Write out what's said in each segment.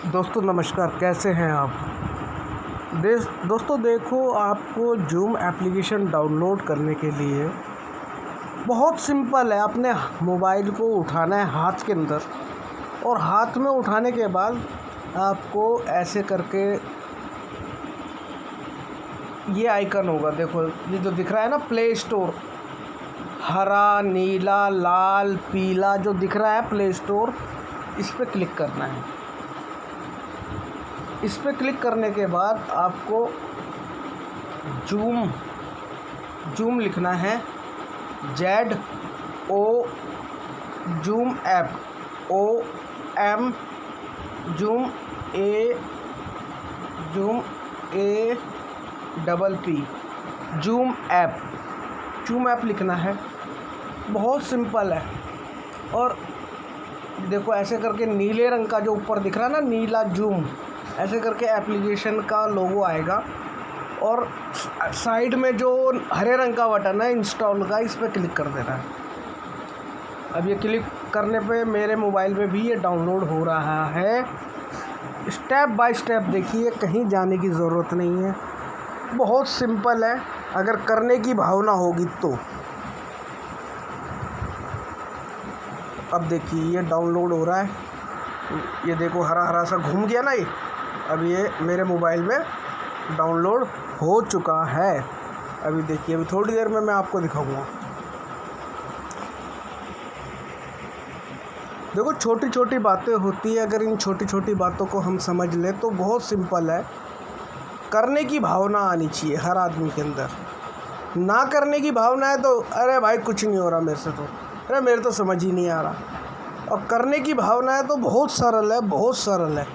दोस्तों नमस्कार, कैसे हैं आप। दोस्तों देखो, आपको जूम एप्लीकेशन डाउनलोड करने के लिए बहुत सिंपल है। अपने मोबाइल को उठाना है हाथ के अंदर, और हाथ में उठाने के बाद आपको ऐसे करके ये आइकन होगा, देखो ये जो दिख रहा है ना, प्ले स्टोर, हरा नीला लाल पीला जो दिख रहा है प्ले स्टोर, इस पर क्लिक करना है। इस पर क्लिक करने के बाद आपको जूम लिखना है, ZO zoom app, OM zoom APP zoom app लिखना है। बहुत सिंपल है। और देखो ऐसे करके नीले रंग का जो ऊपर दिख रहा है ना, नीला जूम, ऐसे करके एप्लीकेशन का लोगो आएगा, और साइड में जो हरे रंग का बटन है इंस्टॉल का, इस पर क्लिक कर देना है। अब ये क्लिक करने पे मेरे मोबाइल में भी ये डाउनलोड हो रहा है। स्टेप बाय स्टेप देखिए, कहीं जाने की ज़रूरत नहीं है, बहुत सिंपल है अगर करने की भावना होगी तो। अब देखिए ये डाउनलोड हो रहा है, ये देखो हरा हरा सा घूम गया ना, ये अब ये मेरे मोबाइल में डाउनलोड हो चुका है। अभी देखिए, अभी थोड़ी देर में मैं आपको दिखाऊंगा। देखो छोटी छोटी बातें होती है, अगर इन छोटी छोटी बातों को हम समझ लें तो बहुत सिंपल है। करने की भावना आनी चाहिए हर आदमी के अंदर। ना करने की भावना है तो अरे भाई कुछ नहीं हो रहा मेरे से, तो अरे मेरे तो समझ ही नहीं आ रहा। और करने की भावना है तो बहुत सरल है, बहुत सरल है।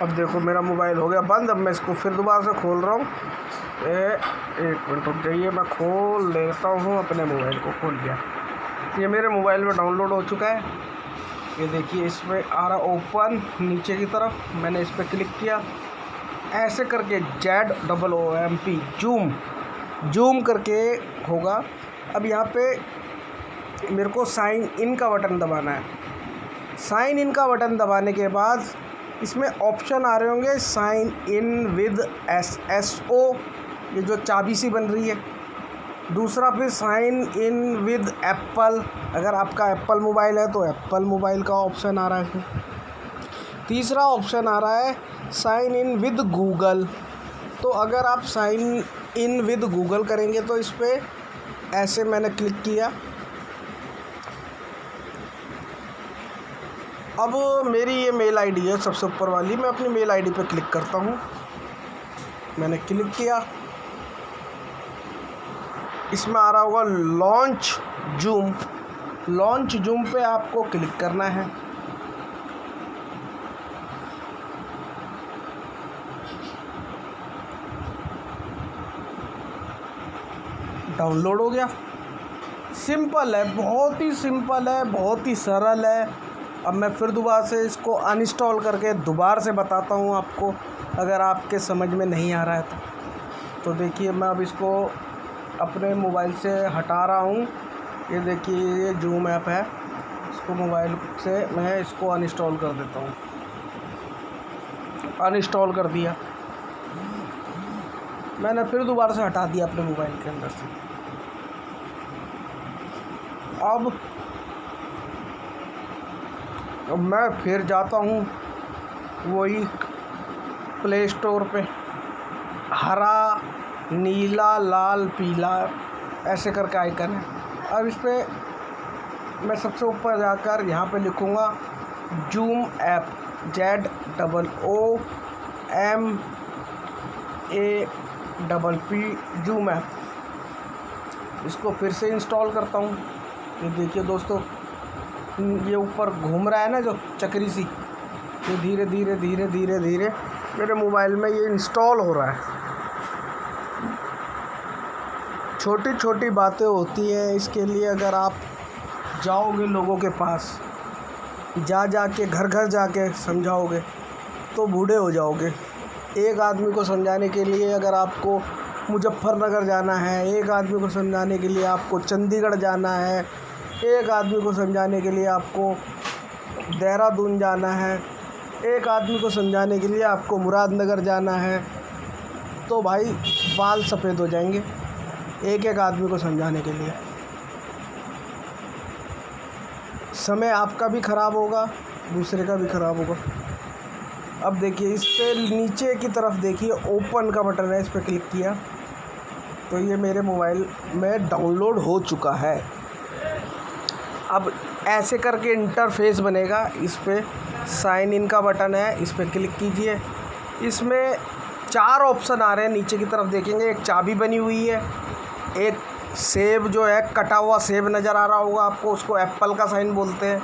अब देखो मेरा मोबाइल हो गया बंद, अब मैं इसको फिर दोबारा से खोल रहा हूँ। एक मिनट रुक जाइए, मैं खोल लेता हूँ, अपने मोबाइल को खोल लिया। ये मेरे मोबाइल में डाउनलोड हो चुका है। ये देखिए इसमें आ रहा ओपन नीचे की तरफ, मैंने इस पर क्लिक किया, ऐसे करके ZOOMP जूम करके होगा। अब यहाँ पे मेरे को साइन इन का बटन दबाना है। साइन इन का बटन दबाने के बाद इसमें ऑप्शन आ रहे होंगे, साइन इन विद SSO, ये जो चाबी सी बन रही है। दूसरा फिर साइन इन विद एप्पल, अगर आपका एप्पल मोबाइल है तो एप्पल मोबाइल का ऑप्शन आ रहा है। तीसरा ऑप्शन आ रहा है साइन इन विद गूगल, तो अगर आप साइन इन विद गूगल करेंगे तो इस पर ऐसे मैंने क्लिक किया। अब मेरी ये मेल आईडी है सबसे ऊपर वाली, मैं अपनी मेल आईडी पे क्लिक करता हूँ। मैंने क्लिक किया, इसमें आ रहा होगा लॉन्च जूम पे आपको क्लिक करना है। डाउनलोड हो गया। सिंपल है, बहुत ही सिंपल है, बहुत ही सरल है। अब मैं फिर दोबारा से इसको अनइंस्टॉल करके दोबारा से बताता हूँ आपको, अगर आपके समझ में नहीं आ रहा है तो देखिए मैं अब इसको अपने मोबाइल से हटा रहा हूँ। ये देखिए ये जूम ऐप है, इसको मोबाइल से मैं इसको अनइंस्टॉल कर देता हूँ। अनइंस्टॉल कर दिया मैंने, फिर दोबारा से हटा दिया अपने मोबाइल के अंदर से। अब मैं फिर जाता हूँ वही प्ले स्टोर पे, हरा नीला लाल पीला ऐसे करके आइकन है। अब इस पर मैं सबसे ऊपर जाकर यहाँ पे लिखूँगा zoom app, ZOOMAPP zoom app. इसको फिर से इंस्टॉल करता हूँ। ये देखिए दोस्तों, ये ऊपर घूम रहा है ना जो चक्री सी, ये धीरे धीरे धीरे धीरे धीरे मेरे मोबाइल में ये इंस्टॉल हो रहा है। छोटी छोटी बातें होती हैं, इसके लिए अगर आप जाओगे लोगों के पास, जाके घर जाके समझाओगे तो बूढ़े हो जाओगे। एक आदमी को समझाने के लिए अगर आपको मुजफ्फरनगर जाना है, एक आदमी को समझाने के लिए आपको चंडीगढ़ जाना है, एक आदमी को समझाने के लिए आपको देहरादून जाना है, एक आदमी को समझाने के लिए आपको मुरादनगर जाना है, तो भाई बाल सफ़ेद हो जाएंगे एक एक आदमी को समझाने के लिए। समय आपका भी ख़राब होगा, दूसरे का भी ख़राब होगा। अब देखिए इस पे नीचे की तरफ देखिए ओपन का बटन है, इस पर क्लिक किया तो ये मेरे मोबाइल में डाउनलोड हो चुका है। अब ऐसे करके इंटरफेस बनेगा। इस पे साइन इन का बटन है, इस पर क्लिक कीजिए। इसमें 4 ऑप्शन आ रहे हैं, नीचे की तरफ देखेंगे एक चाबी बनी हुई है, एक सेब जो है कटा हुआ सेब नज़र आ रहा होगा आपको, उसको एप्पल का साइन बोलते हैं।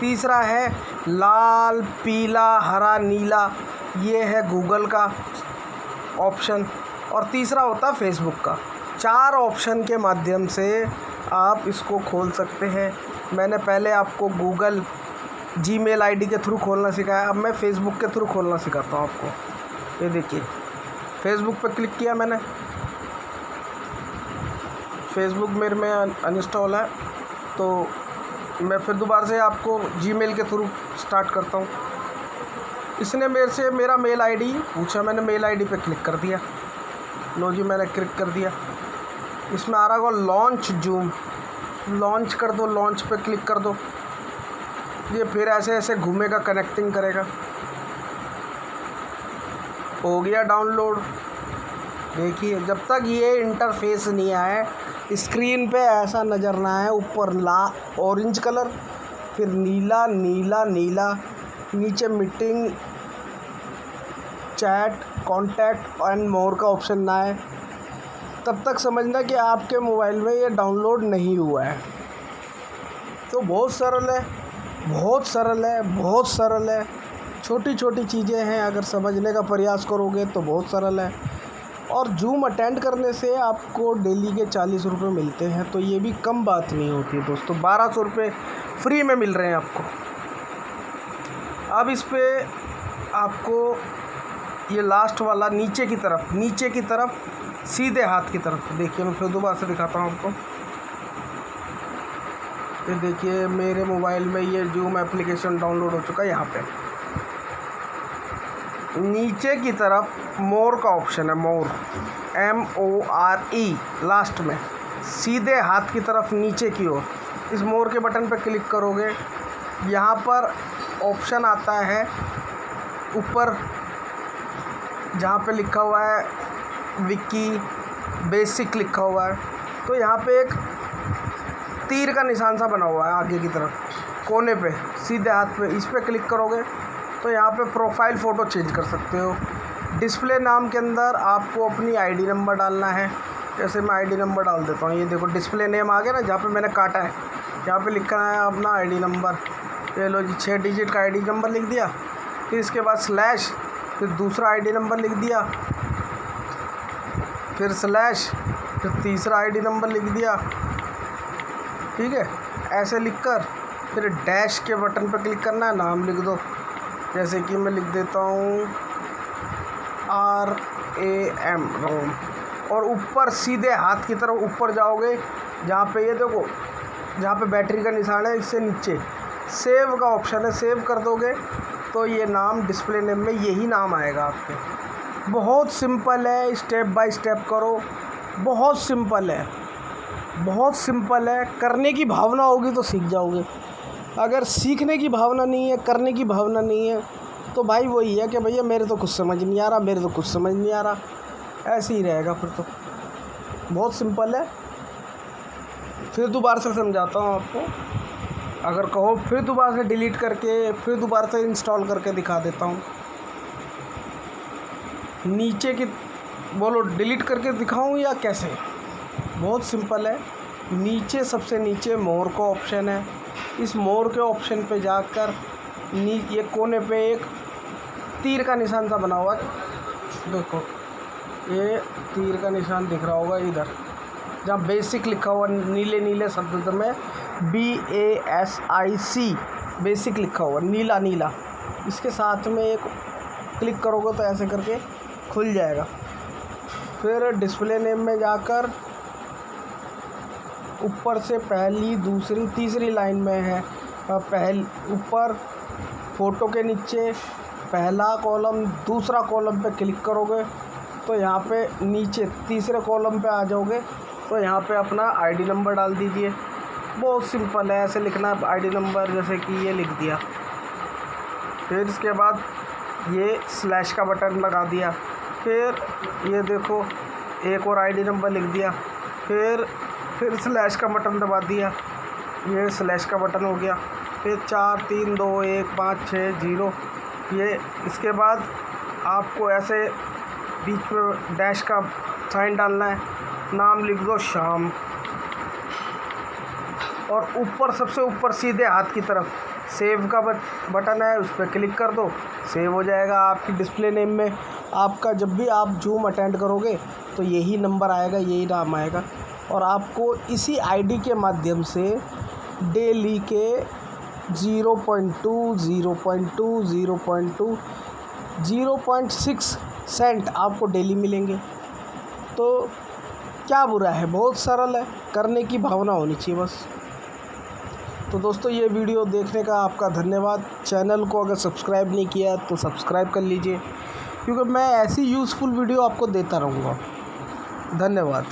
तीसरा है लाल पीला हरा नीला, ये है गूगल का ऑप्शन, और तीसरा होता है फेसबुक का। 4 ऑप्शन के माध्यम से आप इसको खोल सकते हैं। मैंने पहले आपको गूगल जीमेल आईडी के थ्रू खोलना सिखाया, अब मैं फ़ेसबुक के थ्रू खोलना सिखाता हूँ आपको। ये देखिए फ़ेसबुक पर क्लिक किया मैंने, फ़ेसबुक मेरे में अनइंस्टॉल है, तो मैं फिर दोबारा से आपको जीमेल के थ्रू स्टार्ट करता हूँ। इसने मेरे से मेरा मेल आईडी पूछा, मैंने मेल आईडी पे क्लिक कर दिया। लो जी मैंने क्लिक कर दिया। इसमें आ रहा होगा लॉन्च जूम, लॉन्च कर दो, लॉन्च पे क्लिक कर दो। ये फिर ऐसे ऐसे घूमेगा, कनेक्टिंग करेगा। हो गया डाउनलोड। देखिए जब तक ये इंटरफेस नहीं आए, स्क्रीन पे ऐसा नज़र ना आए, ऊपर ऑरेंज कलर, फिर नीला नीला नीला, नीचे meeting chat contact and more का ऑप्शन ना आए, तब तक समझना कि आपके मोबाइल में ये डाउनलोड नहीं हुआ है। तो बहुत सरल है, बहुत सरल है, बहुत सरल है। छोटी छोटी चीज़ें हैं, अगर समझने का प्रयास करोगे तो बहुत सरल है। और जूम अटेंड करने से आपको डेली के 40 रुपये मिलते हैं, तो ये भी कम बात नहीं होती दोस्तों। 1200 रुपये फ्री में मिल रहे हैं आपको। अब इस पे आपको ये लास्ट वाला नीचे की तरफ सीधे हाथ की तरफ देखिए, मैं फिर दोबारा से दिखाता हूँ आपको। ये देखिए मेरे मोबाइल में ये जूम एप्लीकेशन डाउनलोड हो चुका है। यहाँ पे नीचे की तरफ मोर का ऑप्शन है, मोर MORE लास्ट में, सीधे हाथ की तरफ नीचे की ओर। इस मोर के बटन पर क्लिक करोगे, यहाँ पर ऑप्शन आता है ऊपर जहाँ पे लिखा हुआ है विकी बेसिक लिखा हुआ है, तो यहाँ पे एक तीर का निशान सा बना हुआ है आगे की तरफ कोने पे, सीधे हाथ पे। इस पर क्लिक करोगे तो यहाँ पे प्रोफाइल फ़ोटो चेंज कर सकते हो। डिस्प्ले नाम के अंदर आपको अपनी आईडी नंबर डालना है। जैसे मैं आईडी नंबर डाल देता हूँ। ये देखो डिस्प्ले नेम आ गया ना, जहाँ पे मैंने काटा है, यहाँ पे लिखना है अपना आईडी नंबर। ये लो जी 6 डिजिट का आईडी नंबर लिख दिया। फिर इसके बाद स्लैश, फिर दूसरा आईडी नंबर लिख दिया, फिर स्लैश, फिर तीसरा आईडी नंबर लिख दिया। ठीक है, ऐसे लिखकर फिर डैश के बटन पर क्लिक करना है, नाम लिख दो। जैसे कि मैं लिख देता हूँ RAM रोम, और ऊपर सीधे हाथ की तरफ ऊपर जाओगे, जहाँ पे ये देखो जहाँ पे बैटरी का निशान है, इससे नीचे सेव का ऑप्शन है, सेव कर दोगे तो ये नाम डिस्प्ले नेम में यही नाम आएगा आपके। बहुत सिंपल है, स्टेप बाय स्टेप करो, बहुत सिंपल है, बहुत सिंपल है। करने की भावना होगी तो सीख जाओगे। अगर सीखने की भावना नहीं है, करने की भावना नहीं है, तो भाई वही है कि भैया मेरे तो कुछ समझ नहीं आ रहा, मेरे तो कुछ समझ नहीं आ रहा, ऐसे ही रहेगा फिर तो। बहुत सिंपल है। फिर दोबारा से समझाता हूँ आपको, अगर कहो फिर दोबारा से डिलीट करके फिर दोबारा से इंस्टॉल करके दिखा देता हूँ। नीचे की बोलो डिलीट करके दिखाऊँ या कैसे? बहुत सिंपल है। नीचे सबसे नीचे मोर का ऑप्शन है, इस मोर के ऑप्शन पे जाकर ये कोने पे एक तीर का निशान सा बना हुआ है, देखो ये तीर का निशान दिख रहा होगा इधर, जहाँ बेसिक लिखा हुआ नीले नीले शब्द में BASIC बेसिक लिखा हुआ नीला नीला, इसके साथ में एक क्लिक करोगे तो ऐसे करके खुल जाएगा। फिर डिस्प्ले नेम में जाकर ऊपर से पहली दूसरी तीसरी लाइन में है ऊपर फ़ोटो के नीचे पहला कॉलम, दूसरा कॉलम पे क्लिक करोगे तो यहाँ पे नीचे तीसरे कॉलम पे आ जाओगे। तो यहाँ पे अपना आईडी नंबर डाल दीजिए। बहुत सिंपल है, ऐसे लिखना है आईडी नंबर, जैसे कि ये लिख दिया। फिर इसके बाद ये स्लैश का बटन लगा दिया। फिर ये देखो एक और आईडी नंबर लिख दिया। फिर स्लैश का बटन दबा दिया, ये स्लैश का बटन हो गया। फिर 4 3 2 1 5 6 0 ये। इसके बाद आपको ऐसे बीच में डैश का साइन डालना है, नाम लिख दो श्याम, और ऊपर सबसे ऊपर सीधे हाथ की तरफ सेव का बटन है, उस पर क्लिक कर दो। सेव हो जाएगा आपकी डिस्प्ले नेम में। आपका जब भी आप जूम अटेंड करोगे तो यही नंबर आएगा, यही नाम आएगा, और आपको इसी आईडी के माध्यम से डेली के 0.2 0.2 0.2 0.6 सेंट आपको डेली मिलेंगे। तो क्या बुरा है, बहुत सरल है, करने की भावना होनी चाहिए बस। तो दोस्तों ये वीडियो देखने का आपका धन्यवाद। चैनल को अगर सब्सक्राइब नहीं किया तो सब्सक्राइब कर लीजिए, क्योंकि मैं ऐसी यूज़फुल वीडियो आपको देता रहूँगा। धन्यवाद।